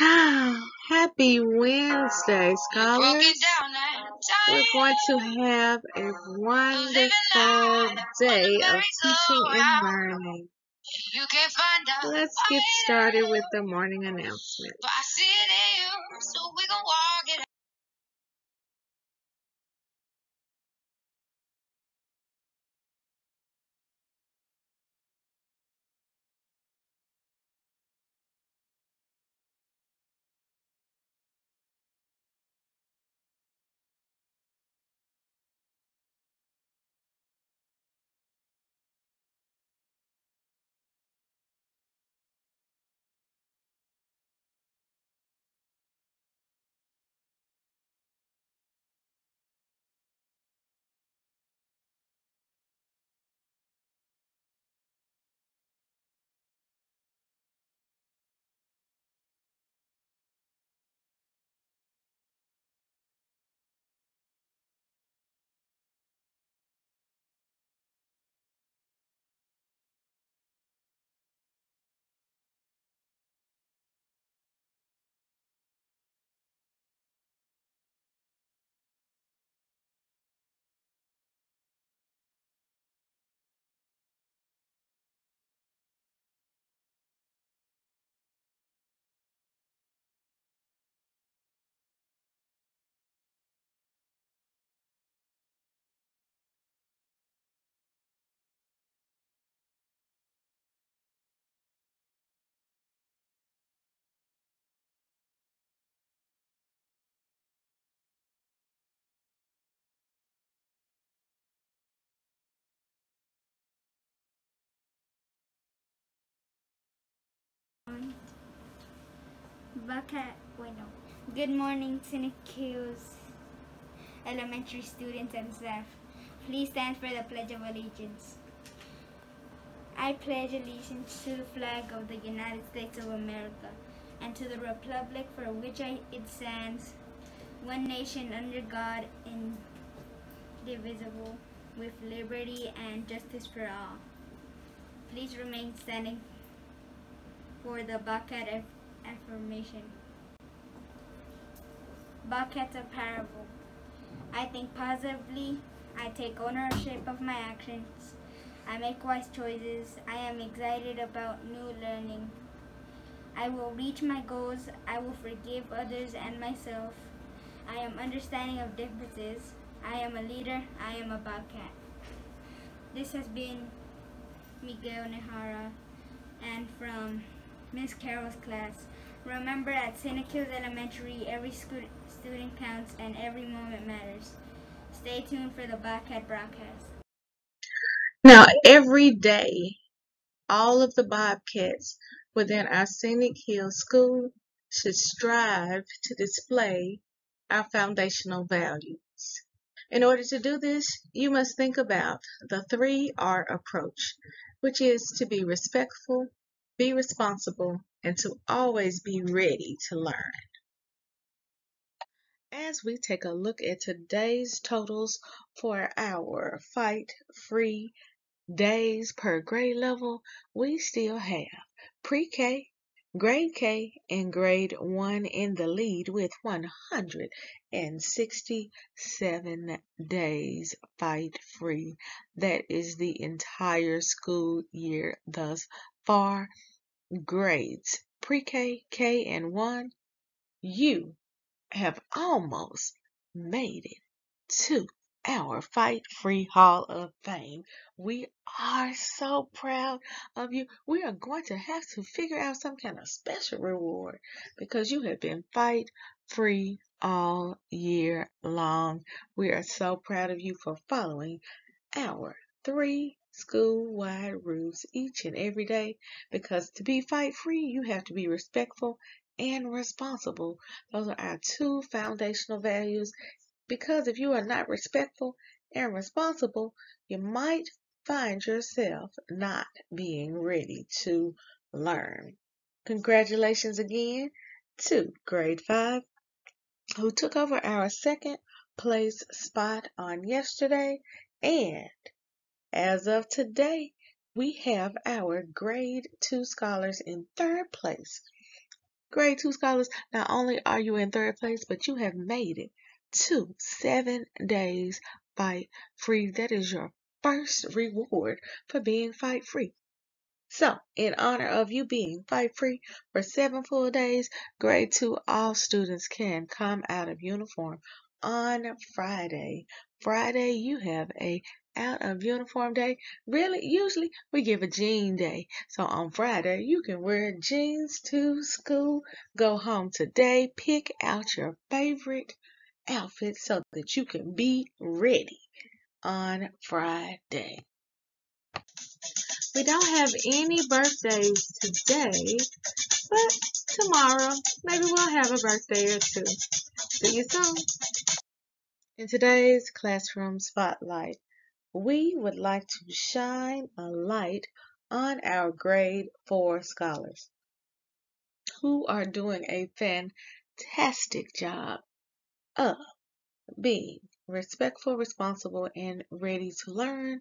Happy Wednesday, scholars. We're going to have a wonderful day of teaching and learning. Let's get started with the morning announcement. Good morning, Scenic Hills Elementary students and staff. Please stand for the Pledge of Allegiance. I pledge allegiance to the flag of the United States of America and to the republic for which it stands, one nation under God, indivisible, with liberty and justice for all. Please remain standing for the Bobcat affirmation. Bobcats are powerful. I think positively. I take ownership of my actions. I make wise choices. I am excited about new learning. I will reach my goals. I will forgive others and myself. I am understanding of differences. I am a leader. I am a Bobcat. This has been Miguel Nehara, and from Miss Carol's class. Remember, at Scenic Hills Elementary, every student counts and every moment matters. Stay tuned for the Bobcat broadcast. Now, every day, all of the Bobcats within our Scenic Hills School should strive to display our foundational values. In order to do this, you must think about the 3R approach, which is to be respectful, be responsible, and to always be ready to learn. As we take a look at today's totals for our Fight Free days per grade level, we still have pre-K, grade K, and grade 1 in the lead with 167 days fight free. That is the entire school year thus far. Grades pre-K, K, and 1, you have almost made it to our Fight Free Hall of Fame. We are so proud of you. We are going to have to figure out some kind of special reward because you have been fight free all year long. We are so proud of you for following our 3 school-wide rules each and every day, because to be fight free, you have to be respectful and responsible. Those are our 2 foundational values, because if you are not respectful and responsible, you might find yourself not being ready to learn. Congratulations again to grade 5, who took over our 2nd place spot on yesterday, and as of today, we have our grade 2 scholars in 3rd place Grade 2 scholars, not only are you in third place, but you have made it to 7 days fight free. That is your first reward for being fight free. So, in honor of you being fight free for 7 full days, grade 2, all students can come out of uniform on Friday. Friday, you have a out of uniform day. Really, usually we give a jean day. So on Friday, you can wear jeans to school, go home today, pick out your favorite outfit so that you can be ready on Friday. We don't have any birthdays today, but tomorrow maybe we'll have a birthday or two. See you soon. In today's classroom spotlight, we would like to shine a light on our grade 4 scholars who are doing a fantastic job of being respectful, responsible, and ready to learn.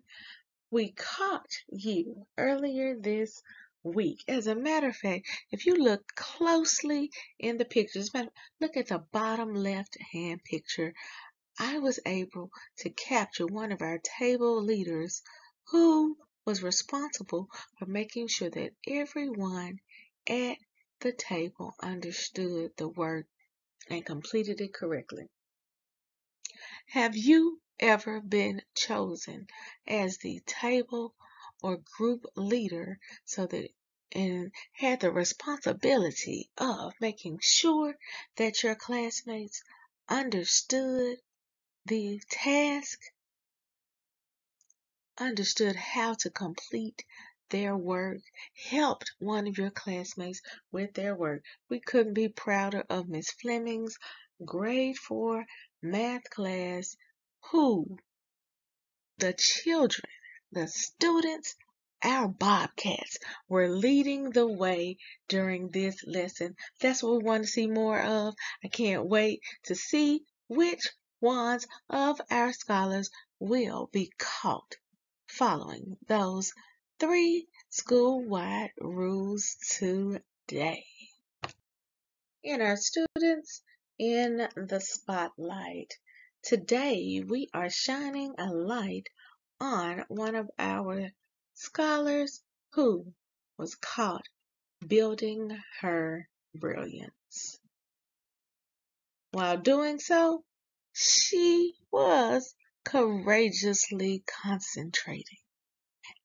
We caught you earlier this week. As a matter of fact, if you look closely in the pictures, look at the bottom left-hand picture, I was able to capture one of our table leaders who was responsible for making sure that everyone at the table understood the work and completed it correctly. Have you ever been chosen as the table or group leader so that and had the responsibility of making sure that your classmates understood the task, understood how to complete their work, helped one of your classmates with their work? We couldn't be prouder of Miss Fleming's grade 4 math class, who the children, the students, our Bobcats were leading the way during this lesson. That's what we want to see more of. I can't wait to see which ones of our scholars will be caught following those 3 school-wide rules today. And our students in the spotlight. Today we are shining a light on one of our scholars who was caught building her brilliance. While doing so, she was courageously concentrating.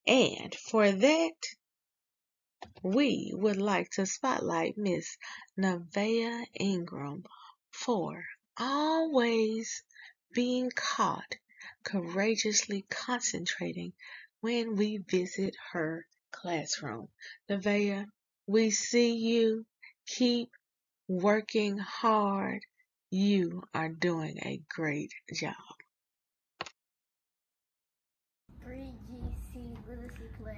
And for that, we would like to spotlight Miss Nevaeh Ingram for always being caught courageously concentrating when we visit her classroom. Nevaeh, we see you. Keep working hard. You are doing a great job. 3GC Literacy Pledge.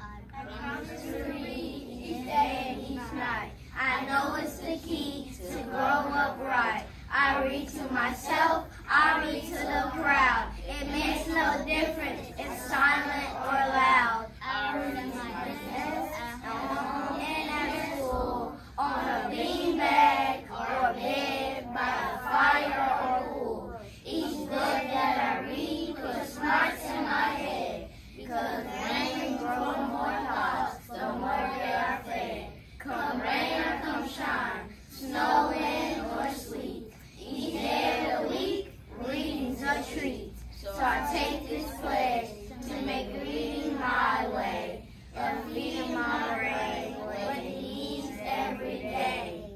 I promise to read each day and each night. I know it's the key to grow up right. I read to myself, I read to the crowd. It makes no difference if silent or loud. I read at my desk, at home, and at school, on a beanbag or bed, by a fire or pool. Each book that I read puts smarts in my head, because rain grows more thoughts, the more they are fed. Come rain or come shine, snow, wind, or sleet, each day of the week, reading's a treat. So I take this pledge to make reading my way, and feeding my brain what it needs every day.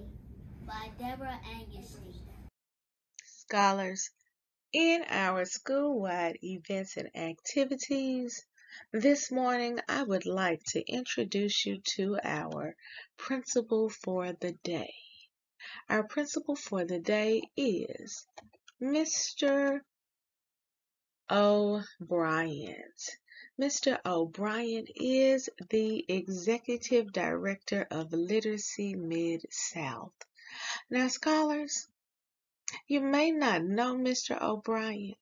By Deborah Angustein. Scholars, in our school-wide events and activities, this morning I would like to introduce you to our principal for the day. Our principal for the day is Mr. O'Brien. Mr. O'Brien is the Executive Director of Literacy Mid-South. Now, scholars, you may not know Mr. O'Brien,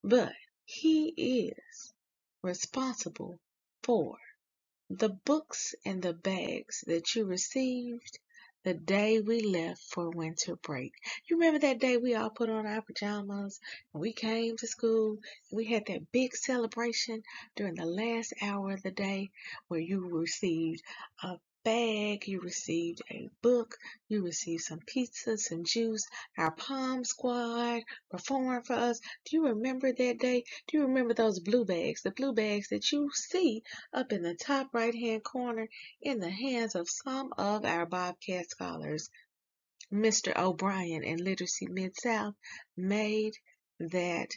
but he is responsible for the books and the bags that you received the day we left for winter break. You remember that day we all put on our pajamas and we came to school and we had that big celebration during the last hour of the day where you received a bag, you received a book, you received some pizza, some juice. Our Palm Squad performed for us. Do you remember that day? Do you remember those blue bags? The blue bags that you see up in the top right-hand corner in the hands of some of our Bobcat scholars. Mr. O'Brien and Literacy Mid-South made that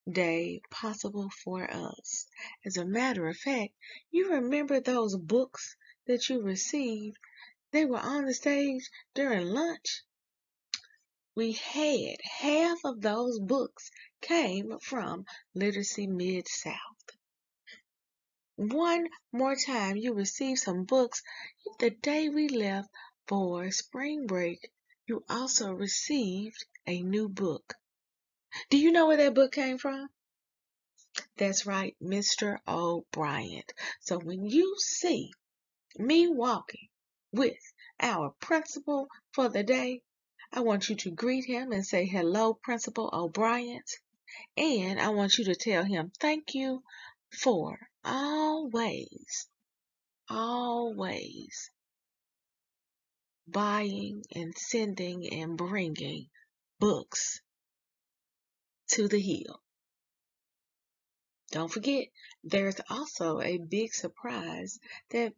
day possible for us. As a matter of fact, you remember those books that you received? They were on the stage during lunch. We had half of those books came from Literacy Mid-South. One more time, you received some books the day we left for spring break. You also received a new book. Do you know where that book came from? That's right, Mr. O'Brien. So when you see me walking with our principal for the day, I want you to greet him and say, "Hello, Principal O'Brien." And I want you to tell him thank you for always buying and sending and bringing books to the Hill. Don't forget, there's also a big surprise that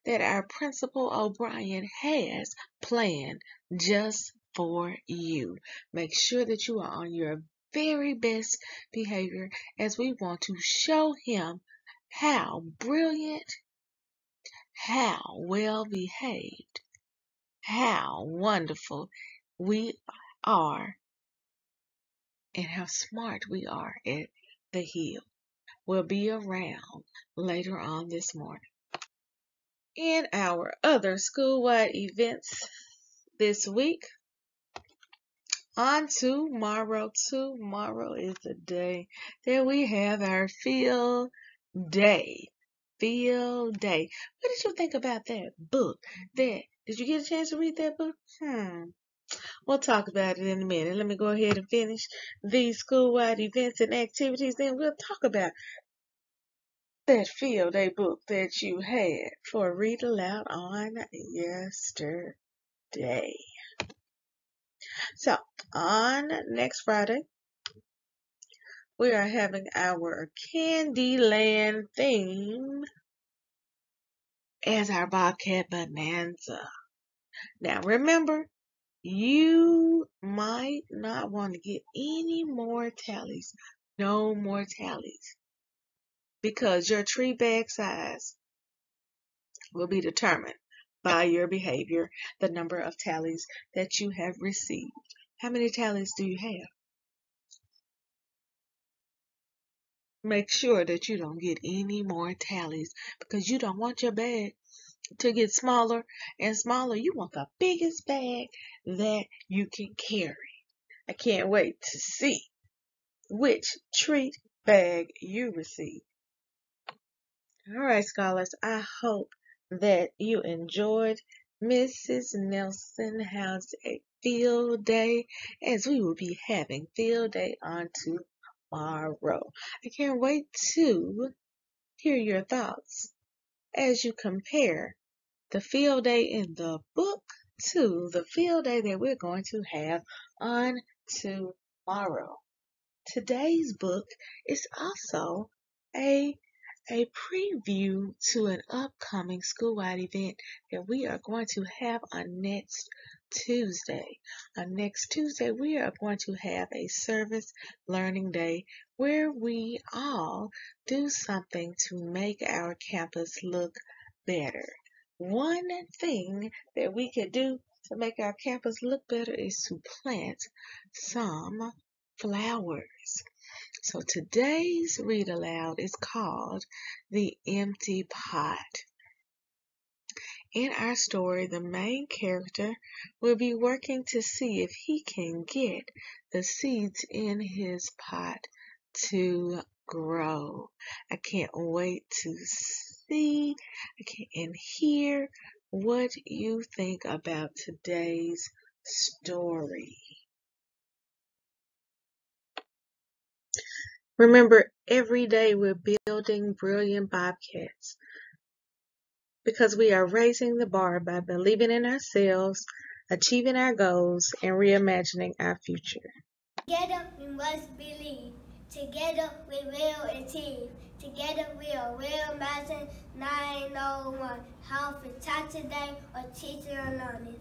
our Principal O'Brien has planned just for you. Make sure that you are on your very best behavior as we want to show him how brilliant, how well behaved, how wonderful we are, and how smart we are at the Hill. We'll be around later on this morning. In our other school-wide events this week, on tomorrow is the day that we have our field day. Field day. What did you think about that book? Did you get a chance to read that book? We'll talk about it in a minute. Let me go ahead and finish these school-wide events and activities, then we'll talk about that field day book that you had for Read Aloud on yesterday. So, on next Friday, we are having our Candyland theme as our Bobcat Bonanza. Now, remember, you might not want to get any more tallies. No more tallies. Because your tree bag size will be determined by your behavior, the number of tallies that you have received. How many tallies do you have? Make sure that you don't get any more tallies because you don't want your bag to get smaller and smaller. You want the biggest bag that you can carry. I can't wait to see which treat bag you receive. All right, scholars, I hope that you enjoyed Mrs. Nelson House a field day as we will be having field day on tomorrow. I can't wait to hear your thoughts as you compare the field day in the book to the field day that we're going to have on tomorrow. Today's book is also a preview to an upcoming school-wide event that we are going to have on next Tuesday. On next Tuesday, we are going to have a service learning day where we all do something to make our campus look better. One thing that we could do to make our campus look better is to plant some flowers. So today's read aloud is called The Empty Pot. In our story, the main character will be working to see if he can get the seeds in his pot to grow. I can't wait to see and hear what you think about today's story. Remember, every day we're building brilliant Bobcats because we are raising the bar by believing in ourselves, achieving our goals, and reimagining our future. Together we must believe. Together we will achieve. Together we are real imagine 901. How for taught today or teacher or learning.